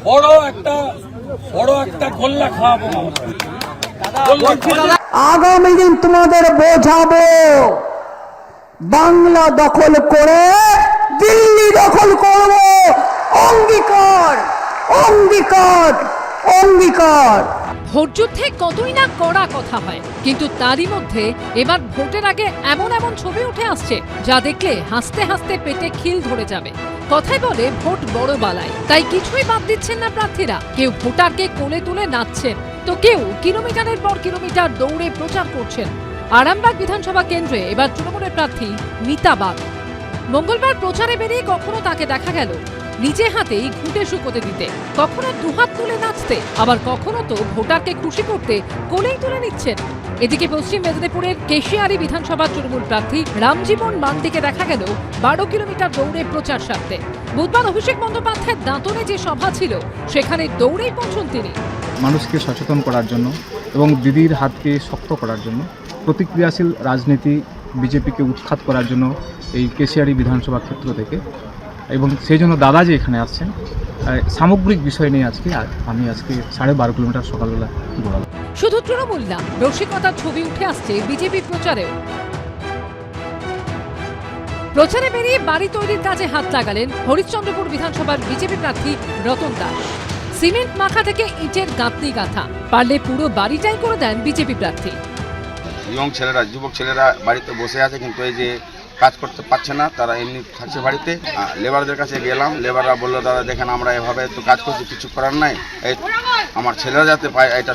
বড় একটা গোল্লা খাওয়াবো। আগামী দিন তোমাদের বোঝাবো, বাংলা দখল করে দিল্লি দখল করব। অঙ্গীকার, অঙ্গীকার, অঙ্গীকার। ভোট যুদ্ধে কতই না কড়া কথা হয়, কিন্তু তারই মধ্যে এবার ভোটের আগে এমন এমন ছবি উঠে আসছে যা দেখলে হাসতে হাসতে পেটে খিল ধরে যাবে। কথাই বলে ভোট বড় বালাই, তাই কিছুই বাদ দিচ্ছেন না প্রার্থীরা। কেউ ভোটারকে কোলে তুলে নাচছেন, তো কেউ কিলোমিটারের পর কিলোমিটার দৌড়ে প্রচার করছেন। আরামবাগ বিধানসভা কেন্দ্রে এবার তৃণমূলের প্রার্থী মিতা বাগ। মঙ্গলবার প্রচারে বেরিয়ে কখনো তাকে দেখা গেল নিজে হাতেই ঘুঁটে শুকোতে দিতে, কখনো দুহাত তুলে নাচতে, আবার কখনো তো ভোটারকে খুশি করতে কোলেই তুলে নিচ্ছেন। এদিকে পশ্চিম মেদিনীপুরের কেশিয়ারি বিধানসভার তৃণমূল প্রার্থী রামজীবন মান্ডিকে দেখা গেল 12 কিলোমিটার দৌড়ে প্রচার সারতে। বুধবার অভিষেক বন্দ্যোপাধ্যায়ের দাঁতনে যে সভা ছিল সেখানে দৌড়েই পৌঁছন তিনি। মানুষকে সচেতন করার জন্য এবং দিদির হাতকে শক্ত করার জন্য, প্রতিক্রিয়াশীল রাজনীতি বিজেপিকে উৎখাত করার জন্য এই কেশিয়ারি বিধানসভা ক্ষেত্র থেকে, এবং সেই জন্য দাদা যে এখানে আসছেন সামগ্রিক বিষয় নিয়ে আমি আজকে 12.5 কিলোমিটার সকালবেলা দৌড়ালাম। শুধু তৃণমূল না, রসিকতার ছবি উঠে আসছে বিজেপি প্রচারেও। প্রচারে বেরিয়ে বাড়ি তৈরির কাজে হাত লাগালেন হরিশ্চন্দ্রপুর বিধানসভার বিজেপি প্রার্থী রতন দাস। সিমেন্ট মাখা থেকে ইটের গাঁথনি গাঁথা, পারলে পুরো বাড়িটাই করে দেন বিজেপি প্রার্থী। যুবক ছেলেরা বাড়িতে বসে আছে, কিন্তু এই যে কাজ করতে পারছে না, তারা এমনি থাকছে বাড়িতে। লেবারদের কাছে গেলাম, লেবাররা বললো দাদা দেখেন আমরা এভাবে তো কাজ করছি, কিছু করার নাই, এই আমার ছেলেরা যাতে পায়, এটা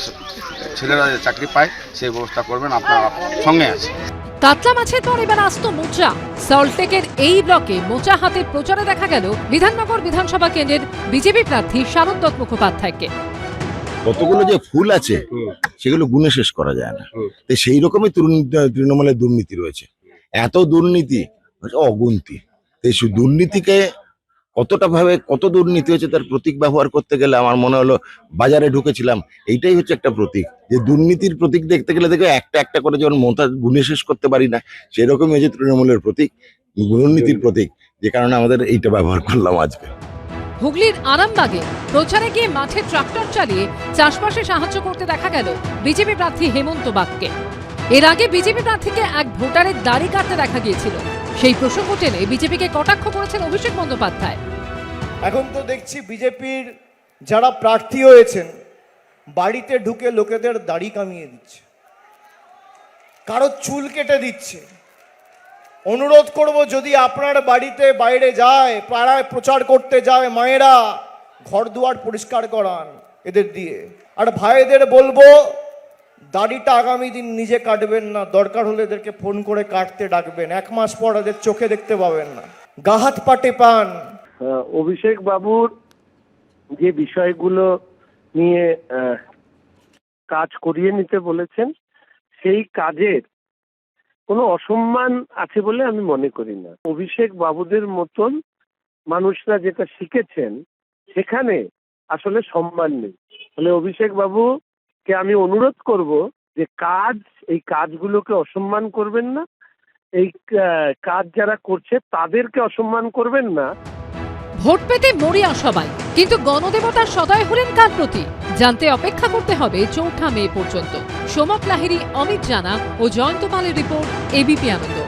ছেলেরা যাতে চাকরি পায় সেই ব্যবস্থা করবেন, আপনারা সঙ্গে আছে। কাতলা মাছের পর এবার আসতো মোচা। সল্টলেকের এই ব্লকে মোচা হাতে প্রচারে দেখা গেল বিধাননগর বিধানসভা কেন্দ্রের বিজেপি প্রার্থী শারদ দত্ত মুখোপাধ্যায়কে। কতগুলো যে ফুল আছে সেগুলো গুণে শেষ করা যায় না। তো সেই রকমই তৃণমূলের দুর্নীতি রয়েছে, এত দুর্নীতি অগুন্তি। এই দুর্নীতিকে কত দুর্নীতি হয়েছে তার প্রতীক ব্যবহার করতে গেলে আমার মনে হলো বাজারে ঢুকেছিলাম, এইটাই হচ্ছে একটা প্রতীক। যে দুর্নীতির প্রতীক দেখতে গেলে দেখো একটা একটা করে যেমন মোটা গুণে শেষ করতে পারি না, সেরকমই হয়েছে তৃণমূলের প্রতীক, দুর্নীতির প্রতীক, যে কারণে আমাদের এইটা ব্যবহার করলাম আজকে। হুগলির আরামবাগে প্রচারে গিয়ে মাঠে ট্রাক্টর চালিয়ে চাষবাসে সাহায্য করতে দেখা গেল বিজেপি প্রার্থী হেমন্ত বাগকে। এর আগে বিজেপি প্রার্থীকে এক ভোটারের দাড়ি কাটতে দেখা গিয়েছিল। সেই প্রসঙ্গ টেনে বিজেপিকে কটাক্ষ করেছেন অভিষেক বন্দ্যোপাধ্যায়। এখন তো দেখছি বিজেপির যারা প্রার্থী হয়েছেন বাড়িতে ঢুকে লোকেদের দাড়ি কামিয়ে দিচ্ছে, কারো চুল কেটে দিচ্ছে। অনুরোধ করব, যদি আপনার বাড়িতে বাইরে যায়, পাড়ায় প্রচার করতে যায় মায়েরা, ঘর দুয়ার পরিষ্কার করান এদের দিয়ে। আর ভাইদের বলবো দাড়িটা আগামী দিন নিজে কাটবেন না, দরকার হলে এদেরকে ফোন করে কাটতে ডাকবেন। 1 মাস পর এদের চোখে দেখতে পাবেন না, গাহাত পাটে পান। অভিষেক বাবুর যে বিষয়গুলো নিয়ে কাজ করিয়ে নিতে বলেছেন, সেই কাজের কোনো অসম্মান আছে বলে আমি মনে করি না। অভিষেক বাবুদের মতন মানুষরা যেটা শিখেছেন সেখানে আসলে সম্মান নেই। তাহলে অভিষেক বাবুকে আমি অনুরোধ করব যে এই কাজগুলোকে অসম্মান করবেন না, এই কাজ যারা করছে তাদেরকে অসম্মান করবেন না। ভোট পেতে মরিয়া সবাই, কিন্তু গণদেবতার সদয় হলেন কার প্রতি জানতে অপেক্ষা করতে হবে 4 মে পর্যন্ত। সোমক লাহিড়ী, অমিত জানা ও জয়ন্ত পালের রিপোর্ট, এবিপি আনন্দ।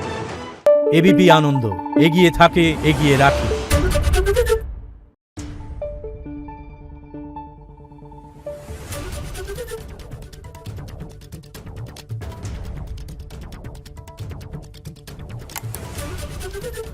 এবিপি আনন্দ, এগিয়ে থাকে, এগিয়ে রাখে। Thank you.